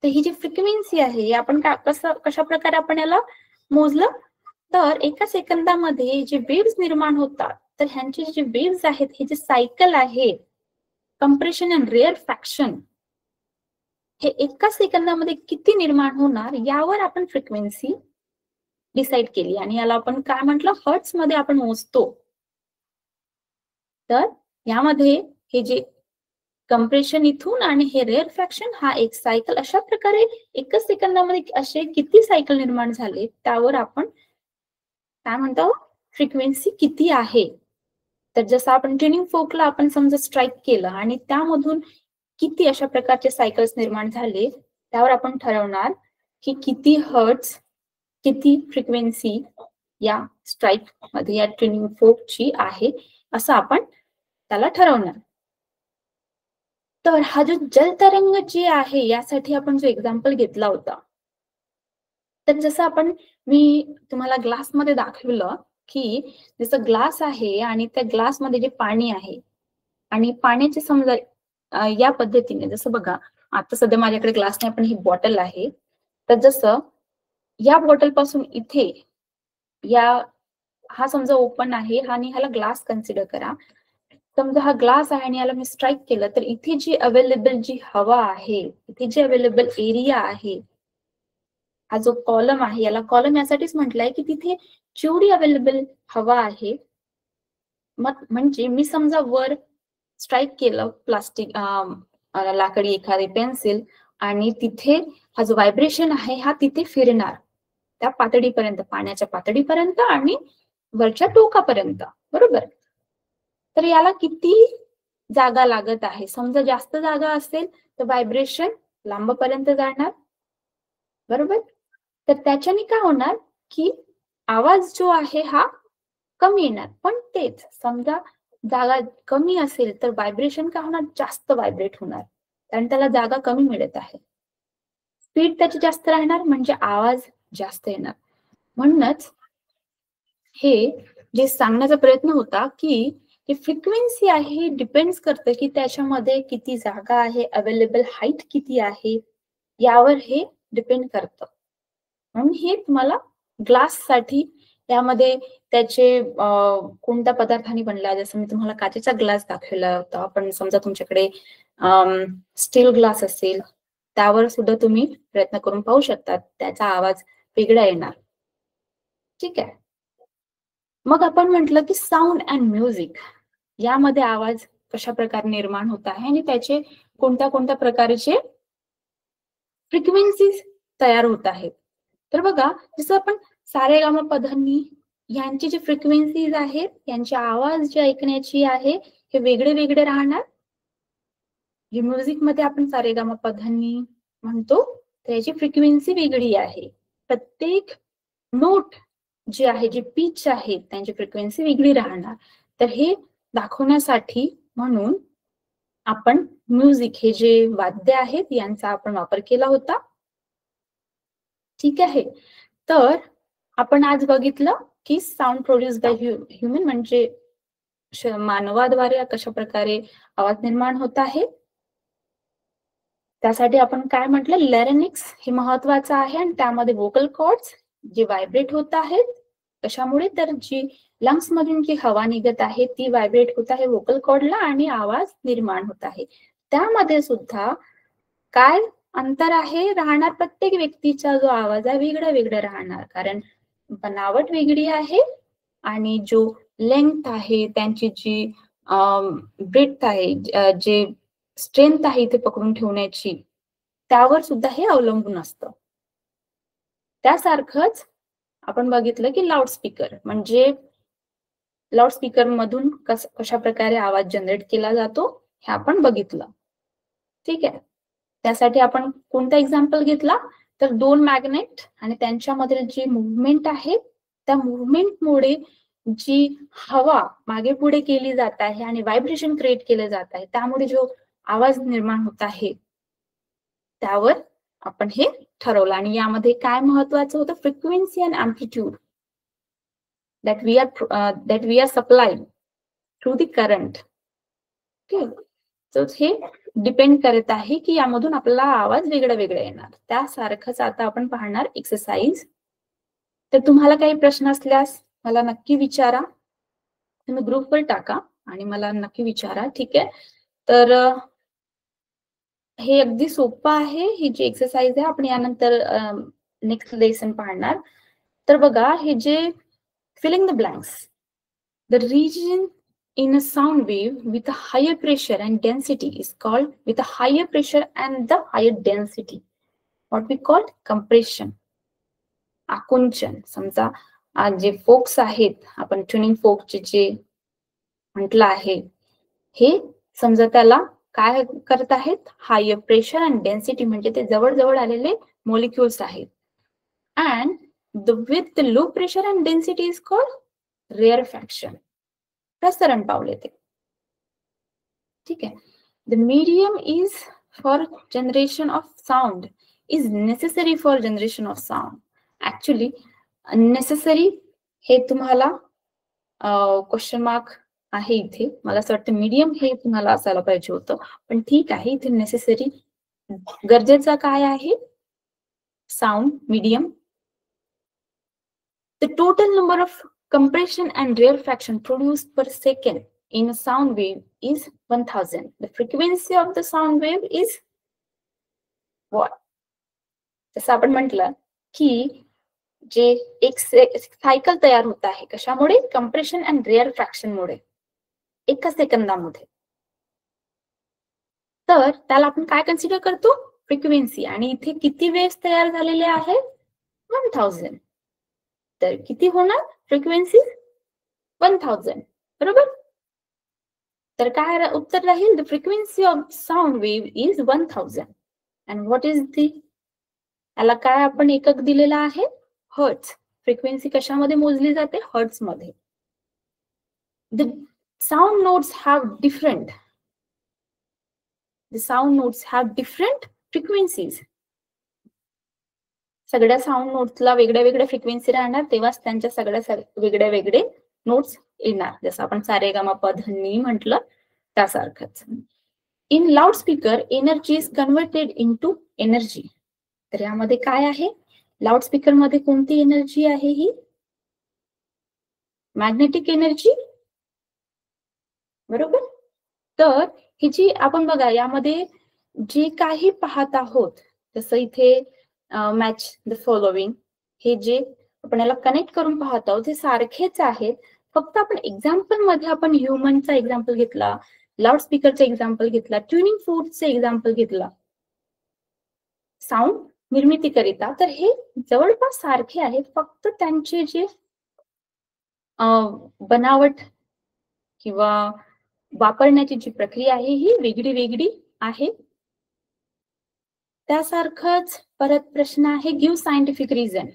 तर ही जी फ्रिक्वेन्सी आहे आपण कशा प्रकारे आपण याला मोजलं, तर एका सेकंदामध्ये जे वेव्स निर्माण होतात, तर ह्यांचे जे वेव्स आहेत हे जे सायकल आहे, कंप्रेशन अँड रेअरफॅक्शन, हे एका सेकंदामध्ये किती निर्माण होणार यावर आपण फ्रिक्वेन्सी डिसाइड केली आणि याला आपण काय म्हटलं, हर्ट्स मध्ये आपण मोजतो. तर यामध्ये हे जे कंप्रेशन इथून आणि हे रेअरफॅक्शन हा एक सायकल, अशा प्रकारे एकच सेकंदामध्ये असे किती सायकल निर्माण झाले त्यावर आपण काय म्हणतो, फ्रिक्वेन्सी किती आहे. तर जसं आपण ट्युनिंग फोकला आपण समजा स्ट्राईक केलं आणि त्यामधून किती अशा प्रकारचे सायकल्स निर्माण झाले त्यावर आपण ठरवणार की किती हर्ट्स, किती फ्रिक्वेन्सी या स्ट्राईक मध्ये या ट्युनिंग फोकची आहे, असं आपण त्याला ठरवणार. तर हा जो जलतरंग जे आहे यासाठी आपण जो एक्झाम्पल घेतला होता, तर जसं मी तुम्हाला ग्लासमध्ये दाखवलं की जसं ग्लास आहे आणि त्या ग्लासमध्ये जे पाणी आहे आणि पाण्याचे समजा या पद्धतीने, जसं बघा आता सध्या माझ्याकडे ग्लास नाही पण ही बॉटल आहे, तर जसं या बॉटल पासून इथे या हा समजा ओपन आहे आणि ह्याला ग्लास कन्सिडर करा. समजा हा ग्लास आहे आणि याला मी स्ट्राईक केलं, तर इथे जी अवेलेबल जी हवा आहे, इथे जे अवेलेबल एरिया आहे, हा जो कॉलम आहे याला कॉलम यासाठीच म्हटलंय की तिथे जेवढी अवेलेबल हवा आहे, म्हणजे मी समजा वर स्ट्राईक केलं प्लास्टिक लाकडी एखादी पेन्सिल आणि तिथे हा जो व्हायब्रेशन आहे हा तिथे फिरणार त्या पातळीपर्यंत, पाण्याच्या पातळीपर्यंत आणि वरच्या टोकापर्यंत, बरोबर. तर याला किती जागा लागत आहे, समजा जास्त जागा असेल तर व्हायब्रेशन लांबपर्यंत जाणार, बरोबर. तर त्याच्याने काय होणार की आवाज जो आहे हा कमी येणार. पण तेच समजा जागा कमी असेल तर व्हायब्रेशन काय होणार, जास्त व्हायब्रेट होणार, कारण त्याला जागा कमी मिळत आहे. स्पीड त्याची जास्त राहणार म्हणजे आवाज जास्त येणार. म्हणूनच हे जे सांगण्याचा प्रयत्न होता की फ्रिक्वेन्सी आहे हे डिपेंड्स करतं की त्याच्यामध्ये किती जागा आहे, अवेलेबल हाईट किती आहे, यावर हे डिपेंड करतं. म्हणून हे तुम्हाला ग्लास साठी त्यामध्ये त्याचे कोणत्या पदार्थांनी बनला, जसं मी तुम्हाला काचेचा ग्लास दाखवला होता, पण समजा तुमच्याकडे स्टील ग्लास असेल त्यावर सुद्धा तुम्ही प्रयत्न करून पाहू शकता, त्याचा आवाज वेगळा येणार. ठीक आहे. मग आपण म्हटलं की साऊंड अँड म्युझिक यामध्ये आवाज कशा प्रकारे निर्माण होत आहे आणि त्याचे कोणत्या कोणत्या प्रकारचे फ्रिक्वेन्सीज तयार होत आहेत. तर बघा जसं आपण सारेगामापधनी यांची जी फ्रिक्वेन्सीज आहेत, यांचे आवाज जे ऐकण्याची आहे हे वेगळे वेगळे राहणार. जे म्युझिक मध्ये आपण सारेगामापधनी म्हणतो तर याची फ्रिक्वेन्सी वेगळी आहे. प्रत्येक नोट जे आहे, जे पिच आहे, त्यांची फ्रिक्वेन्सी वेगळी राहणार. तर हे दाखवण्यासाठी म्हणून आपण म्युझिक हे जे वाद्य आहेत यांचा आपण वापर केला होता. ठीक आहे. तर आपण आज बघितलं की साऊंड प्रोड्यूस बाय ह्युमन म्हणजे मानवाद्वारे कशा प्रकारे आवाज निर्माण होत आहे. त्यासाठी आपण काय म्हटलं, लॅरिंक्स हे महत्वाचं आहे आणि त्यामध्ये वोकल कॉर्ड्स जे व्हायब्रेट होत आहेत कशामुळे? तर जी लंग्स मधून जी हवा निघत आहे ती व्हायब्रेट होत आहे वोकल कॉर्डला आणि आवाज निर्माण होत आहे. त्यामध्ये सुद्धा काय अंतर आहे राहणार? प्रत्येक व्यक्तीचा जो आवाज आहे वेगळा वेगळा राहणार, कारण बनावट वेगळी आहे आणि जो लेंथ आहे, त्यांची जी ब्रेथ आहे, जे स्ट्रेंथ आहे इथे पकडून ठेवण्याची, त्यावर सुद्धा हे अवलंबून असतं. त्यासारखंच आपण बघितलं की लाऊडस्पीकर म्हणजे लाऊडस्पीकर मधून कशा प्रकारे आवाज जनरेट केला जातो हे आपण बघितलं. ठीक आहे. त्यासाठी आपण कोणता एक्झाम्पल घेतला? तर दोन मॅग्नेट आणि त्यांच्यामधील जी मुवमेंट आहे त्या मुवमेंटमुळे जी हवा मागे पुढे केली जात आहे आणि व्हायब्रेशन क्रिएट केलं जात आहे, त्यामुळे जो आवाज निर्माण होत आहे त्यावर आपण हे ठरवलं. आणि यामध्ये काय महत्वाचं होतं? Frequency and amplitude that we are supplying through the current. Okay, so हे डिपेंड करत आहे की यामधून आपला आवाज वेगळा वेगळा येणार. त्यासारखंच आता आपण पाहणार एक्सरसाइज. तर तुम्हाला काही प्रश्न असल्यास मला नक्की विचारा, तुम्ही ग्रुपवर टाका आणि मला नक्की विचारा. ठीक आहे. तर हे अगदी सोपं आहे. ही जी एक्सरसाइज आहे आपण यानंतर नेक्स्ट लेसन पाहणार. तर बघा, हे जे filling the blanks, the region in a sound wave with a higher pressure and density is called, with a higher pressure and the higher density, what we call compression. आकुंचन. समजा जे फोक्स आहेत, आपण ट्युनिंग फोक्सचे जे म्हटलं आहे, हे समजा त्याला काय करत आहेत? हायर प्रेशर अँड डेन्सिटी, म्हणजे ते जवळ जवळ आलेले मॉलिक्युल्स आहेत. And with the low pressure and density is called rarefaction, प्रसरण पावले ते. ठीक आहे. The medium is for generation of sound is necessary for generation of sound. Actually necessary हे तुम्हाला क्वेश्चन मार्क आहे इथे. मला असं वाटतं मीडियम हे तुम्हाला असायला पाहिजे होतं, पण ठीक आहे. इथे नेसेसरी गरजेचा काय आहे? Sound medium. The total number of compression and rarefaction produced per second in a sound wave is 1000. The frequency of the sound wave is what? जसं आपण म्हटलं की जे एक सायकल तयार होत आहे, कशामुळे? कंप्रेशन अँड रेअरफॅक्शन मुळे, एका सेकंदामध्ये. तर त्याला आपण काय कन्सिडर करतो? फ्रिक्वेन्सी. आणि इथे किती वेव्स तयार झालेले आहेत? 1000. तर किती होणार फ्रिक्वेन्सी? 1000. बरोबर. तर काय उत्तर राहील? The frequency of sound wave is 1000. And what is the, याला काय आपण एकक दिलेला आहे? हर्ट्ज. फ्रिक्वेन्सी कशामध्ये मोजली जाते? हर्ट्ज मध्ये. The sound notes have different, the sound notes have different frequencies. सगळ्या साऊंड नोट्सला वेगळ्या वेगळ्या फ्रिक्वेन्सी राहणार, तेव्हाच त्यांच्या सगळ्या वेगळे वेगळे नोट्स येणार. जसं आपण सारे ग म प ध नि म्हटलं त्यासारखंच. In loudspeaker energy is converted into energy. तर यामध्ये काय आहे? लाऊडस्पीकर मध्ये कोणती एनर्जी आहे? ही मॅग्नेटिक एनर्जी. बरोबर. तर ही जी आपण बघा यामध्ये जे काही पाहत आहोत, जसं इथे मॅच द फॉलोविंग, हे जे आपण याला कनेक्ट करून पाहत आहोत हे सारखेच आहेत. फक्त आपण एक्झाम्पल मध्ये आपण ह्युमनचा एक्झाम्पल घेतला, लाऊडस्पीकरचा एक्झाम्पल घेतला, ट्युनिंग फोर्कचा एक्झाम्पल घेतला साऊंड निर्मितीकरिता. तर हे जवळपास सारखे आहेत, फक्त त्यांचे जे बनावट किंवा वापरण्याची जी प्रक्रिया आहे ही वेगळी वेगळी आहे. त्यासारखंच परत प्रश्न आहे, give scientific reason.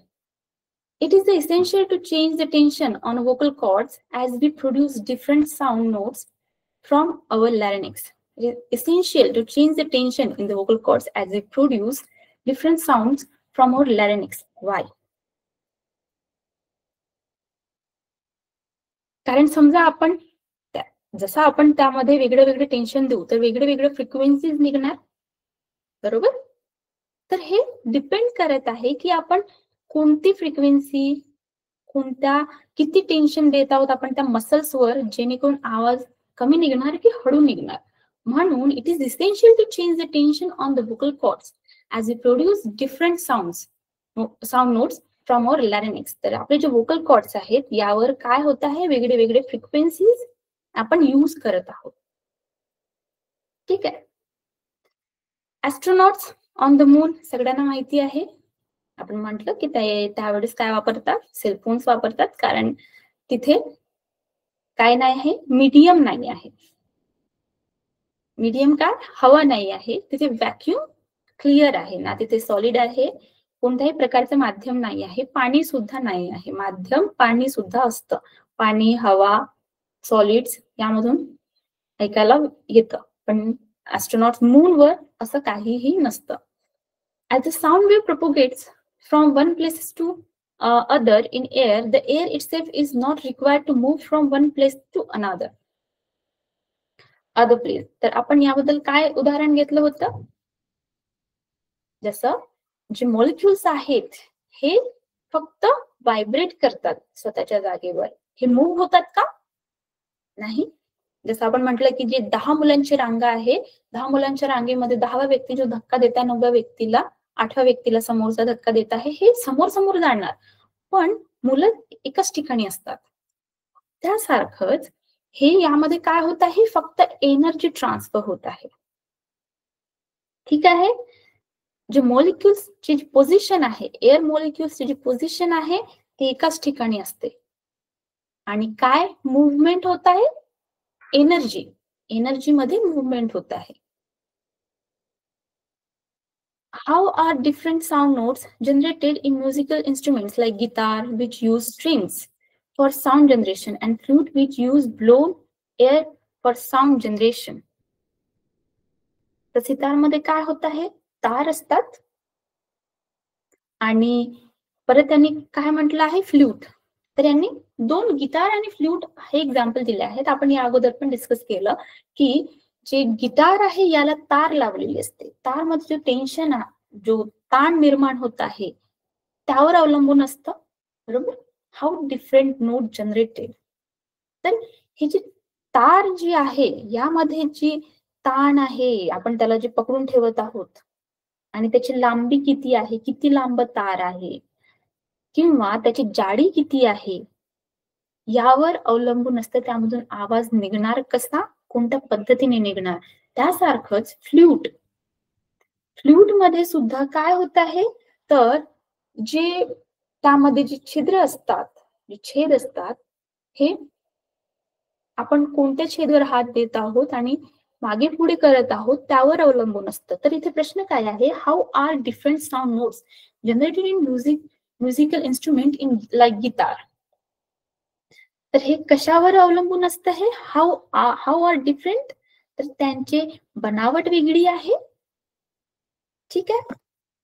It is essential to change the tension on vocal cords as we produce different sound notes from our larynx. It is essential to change the tension in the vocal cords as we produce different sounds from our larynx. Why? कारण समजा आपण जसं आपण त्यामध्ये वेगळे वेगळे tension देऊ तर वेगळे वेगळे फ्रिक्वेन्सीज निघणार. बरोबर. तर हे डिपेंड करत आहे की आपण कोणती फ्रिक्वेन्सी कोणत्या किती टेन्शन देत आहोत आपण त्या मसल्सवर, जेणेकरून आवाज कमी निघणार की हळू निघणार. म्हणून it is essential to change the tension on the vocal cords as we produce different sound notes from our larynx. तर आपले जे व्होकल कॉर्ड्स आहेत यावर काय होत आहे, वेगळे वेगळे फ्रिक्वेन्सीज आपण यूज करत आहोत. ठीक आहे. ॲस्ट्रोनॉट्स ऑन द मून सगळ्यांना माहिती आहे. आपण म्हटलं की त्यावेळेस काय वापरतात, सेलफोन्स वापरतात, कारण तिथे काय नाही आहे, मीडियम नाही आहे. मीडियम काय, हवा नाही आहे तिथे, व्हॅक्यूम क्लिअर आहे ना, तिथे सॉलिड आहे, कोणत्याही प्रकारचं माध्यम नाही आहे, पाणी सुद्धा नाही आहे. माध्यम पाणी सुद्धा असतं, पाणी, हवा, सॉलिड्स यामधून ऐकायला येतं, पण ॲस्ट्रोनॉट मूनवर असं काहीही नसतं. As the sound wave propagates from one place to other in air, the air itself is not required to move from one place to another. Other place. तर आपण याबद्दल काय उदाहरण घेतलं होतं, जसं जे मॉलिक्युल्स आहेत हे फक्त व्हायब्रेट करतात स्वतःच्या जागेवर, हे मूव्ह होतात का, नाही. जसं आपण म्हटलं की जे 10 मुलांची रांग आहे, 10 मुलांच्या रांगेमध्ये 10वा व्यक्ती जो धक्का देता 9व्या व्यक्तीला, 8व्या व्यक्तीला समोरचा धक्का देत आहे, हे समोर समोर जाणार, पण मुलं एकाच ठिकाणी असतात. त्यासारखंच हे यामध्ये काय होत आहे, फक्त एनर्जी ट्रान्सफर होत आहे. ठीक आहे. जे मॉलिक्युल्सची जी पोझिशन आहे, एअर मॉलिक्युल्सची जी पोझिशन आहे ती एकाच ठिकाणी असते, आणि काय मुवमेंट होत आहे, एनर्जी मध्ये मुवमेंट होत आहे. How are different sound notes generated in musical instruments like guitar, which use strings for sound generation, and flute, which use blown air for sound generation? तर सितारमध्ये काय होत आहे, तार असतात, आणि परत त्यांनी काय म्हटलं आहे, फ्लूट. तर यांनी 2 गिटार आणि फ्लूट हे एक्झाम्पल दिले आहेत. आपण या अगोदर पण डिस्कस केलं की जे गिटार आहे याला तार लावलेली असते, तार मध्ये जो टेन्शन, जो ताण निर्माण होत आहे त्यावर अवलंबून असतं, बरोबर, हाऊ डिफरंट नोट जनरेटेड. तर ही जी तार जी आहे यामध्ये जी ताण आहे, आपण त्याला जे पकडून ठेवत आहोत, आणि त्याची लांबी किती आहे, किती लांब तार आहे, किंवा त्याची जाडी किती आहे, यावर अवलंबून असतं त्यामधून आवाज निघणार कसा, कोणत्या पद्धतीने निघणार. त्यासारखंच फ्लूट मध्ये सुद्धा काय होत आहे, तर जे त्यामध्ये जी छिद्र असतात, जे छेद असतात, हे आपण कोणत्या छेदवर हात देत आहोत आणि मागे पुढे करत आहोत त्यावर अवलंबून असतं. तर इथे प्रश्न काय आहे, how are different sound notes generated in musical instrument in like guitar. तर हे कशावर अवलंबून असतं, हे हाऊ आर डिफरंट, तर त्यांची बनावट वेगळी आहे. ठीक आहे.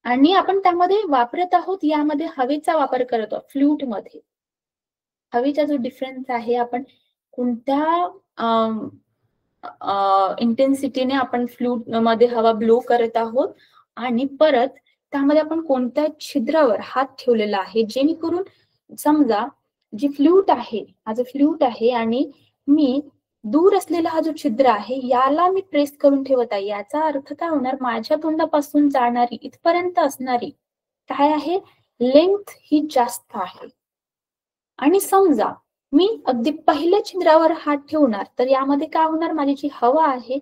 आणि आपण त्यामध्ये वापरत आहोत, यामध्ये हवेचा वापर करतो. फ्लूट मध्ये हवेचा जो डिफरन्स आहे, आपण कोणत्या इंटेन्सिटीने आपण फ्लूट मध्ये हवा ब्लो करत आहोत, आणि परत त्यामध्ये आपण कोणत्या छिद्रावर हात ठेवलेला आहे, जेणेकरून समजा जी फ्लूट आहे, हा जो फ्लूट आहे आणि मी दूर असलेला हा जो छिद्र आहे याला मी प्रेस करून ठेवत आहे, याचा अर्थ काय होणार, माझ्या तोंडापासून जाणारी इथपर्यंत असणारी काय आहे, लेंथ ही जास्त आहे. आणि समजा मी अगदी पहिल्या छिद्रावर हात ठेवणार, तर यामध्ये काय होणार, माझी जी हवा आहे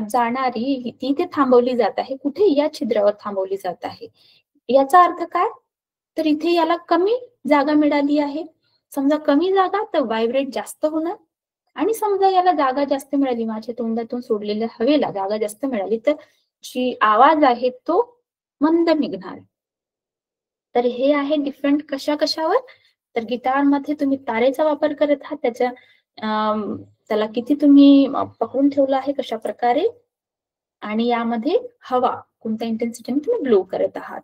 जाणारी ती इथे थांबवली जात आहे, कुठे, या छिद्रावर थांबवली जात आहे. याचा अर्थ काय, तर इथे याला कमी जागा मिळाली आहे. समजा कमी जागा तर व्हायब्रेट जास्त होणार, आणि समजा याला जागा जास्त मिळाली, माझ्या तोंडातून सोडलेल्या हवेला जागा जास्त मिळाली, तर जी आवाज आहे तो मंद निघणार. तर हे आहे डिफरंट कशावर, तर गिटार मध्ये तुम्ही तारेचा वापर करत आहात, त्याला किती तुम्ही पकडून ठेवला आहे कशा प्रकारे, आणि यामध्ये हवा कोणत्या इंटेन्सिटीने तुम्ही ब्लो करत आहात.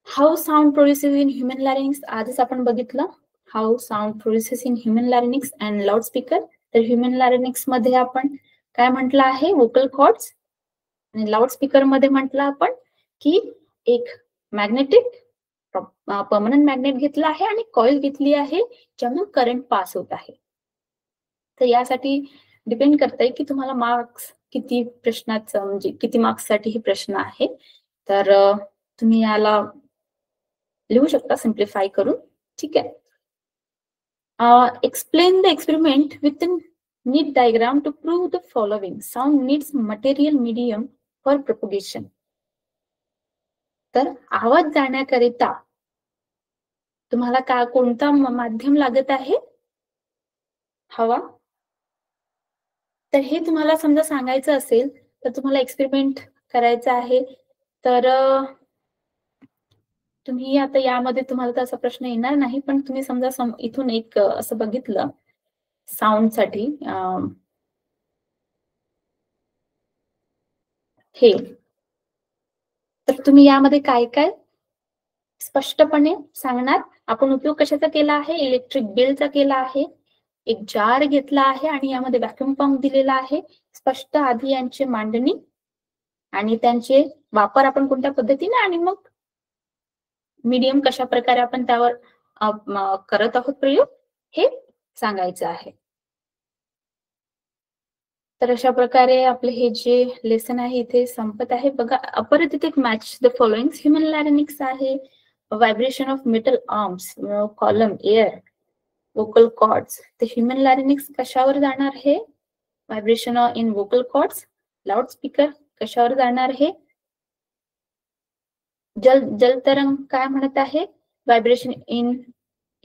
How sound produces in human larynx, आजच आपण बघितलं how sound produces in human larynx and loudspeaker. तर ह्युमन लॅरिंग्स मध्ये आपण काय म्हटलं आहे, व्होकल कॉर्ड्स, आणि लाऊडस्पीकर मध्ये म्हटलं आपण की एक मॅग्नेटिक परमनंट मॅग्नेट घेतला आहे आणि कॉईल घेतली आहे ज्यामधून करंट पास होत आहे. तर यासाठी डिपेंड करतंय की तुम्हाला मार्क्स किती प्रश्नाचं म्हणजे किती मार्क्स साठी हे प्रश्न आहे. तर तुम्ही याला लिहू शकता सिम्प्लिफाय करून. ठीक आहे. Explain the experiment with a neat diagram to prove the following. Sound needs material medium for propagation. तर आवाज जाण्याकरिता तुम्हाला कोणता माध्यम लागत आहे? हवा. तर हे तुम्हाला समजा सांगायचं असेल तर तुम्हाला एक्सपेरिमेंट करायचं आहे. तर तुम्ही आता यामध्ये तुम्हाला तर असा प्रश्न येणार नाही, पण तुम्ही समजा इथून एक असं बघितलं साऊंड साठी हे, तर तुम्ही यामध्ये काय काय स्पष्टपणे सांगणार. आपण उपयोग कशाचा केला आहे? इलेक्ट्रिक बेलचा केला आहे. एक जार घेतला आहे आणि यामध्ये व्हॅक्यूम पंप दिलेला आहे. स्पष्ट आधी यांची मांडणी आणि त्यांचे वापर आपण कोणत्या पद्धतीने आणि मग मीडियम कशा प्रकारे आपण त्यावर करत आहोत प्रयोग हे सांगायचं आहे. तर अशा प्रकारे आपले हे जे लेसन आहे इथे संपत आहे. बघा परत इथे match the following. Human larynx आहे, vibration of metal arms, column, air, vocal cords. तर ह्युमन लॅरिंगिक्स कशावर जाणार आहे? Vibration in vocal cords. Loud speaker कशावर जाणार आहे? जलतरंग काय म्हणत आहे? Vibration in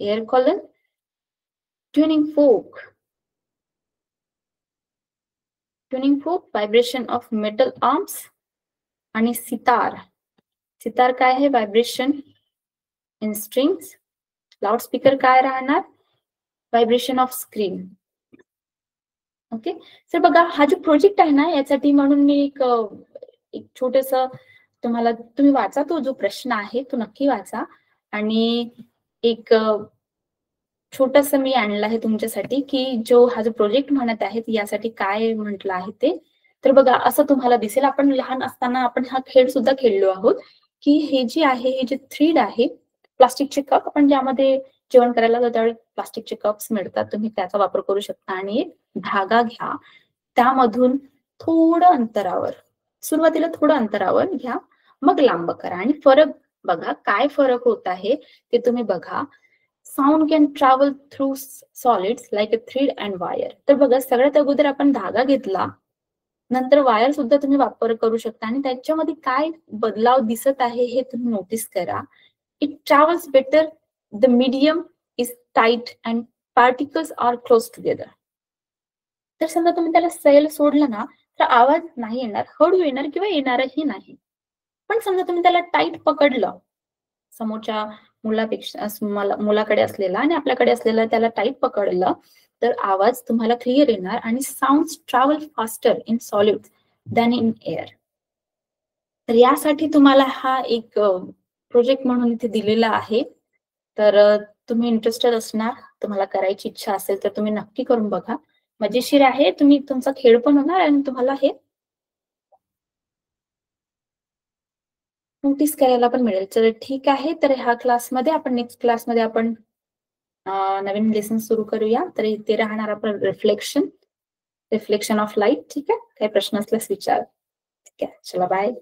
air column. Tuning fork, vibration of metal arms. आणि सितार, सितार काय आहे? Vibration in strings. Loud speaker काय राहणार? Vibration of screen. ओके. तर बघा हा जो प्रोजेक्ट आहे ना यासाठी म्हणून मी एक छोटस तुम्हाला, तुम्ही वाचा तो जो प्रश्न आहे तो नक्की वाचा आणि एक छोटस मी आणलं आहे तुमच्यासाठी की जो हा जो प्रोजेक्ट म्हणत आहे यासाठी काय म्हटलं आहे ते. तर बघा असं तुम्हाला दिसेल, आपण लहान असताना आपण हा खेळ सुद्धा खेळलो आहोत की हे जे आहे, हे जे थ्रीड आहे, प्लास्टिकचे कप, आपण ज्यामध्ये जेवण करायला जातो त्यावेळी प्लास्टिकचे कप्स मिळतात, तुम्ही त्याचा वापर करू शकता. आणि एक धागा घ्या, त्यामधून थोडं अंतरावर, सुरुवातीला थोडं अंतरावर घ्या, मग लांब करा आणि फरक बघा, काय फरक होत आहे ते तुम्ही बघा. Sound can travel through solids like a thread and wire. तर बघा सगळ्यात अगोदर आपण धागा घेतला, नंतर वायर सुद्धा तुम्ही वापर करू शकता आणि त्याच्यामध्ये काय बदलाव दिसत आहे हे तुम्ही नोटीस करा. It travels better, the medium is tight and particles are close together. तर समजा तुम्ही त्याला सैल सोडलं ना तर आवाज नाही येणार, हळू येणार किंवा येणारही नाही. पण समजा तुम्ही त्याला टाईट पकडलं, समोरच्या मुलापेक्षा मुलाकडे असलेला आणि आपल्याकडे असलेला त्याला टाईट पकडलं, तर आवाज तुम्हाला क्लिअर येणार आणि sounds travel faster in solid than in air. तर यासाठी तुम्हाला हा एक प्रोजेक्ट म्हणून इथे दिलेला आहे. तर तुम्ही इंटरेस्टेड असणार, तुम्हाला करायची इच्छा असेल तर तुम्ही नक्की करून बघा. मजेशीर आहे, तुम्ही तुमचा खेळ पण होणार आणि तुम्हाला हे नोटीस करायला पण मिळेल. तर ठीक आहे, तर ह्या क्लासमध्ये आपण नेक्स्ट क्लासमध्ये आपण नवीन लेसन सुरू करूया. तर इथे राहणार आपण रिफ्लेक्शन ऑफ लाईट. ठीक आहे, काही प्रश्न असल्यास विचार. ठीक आहे, चला बाय.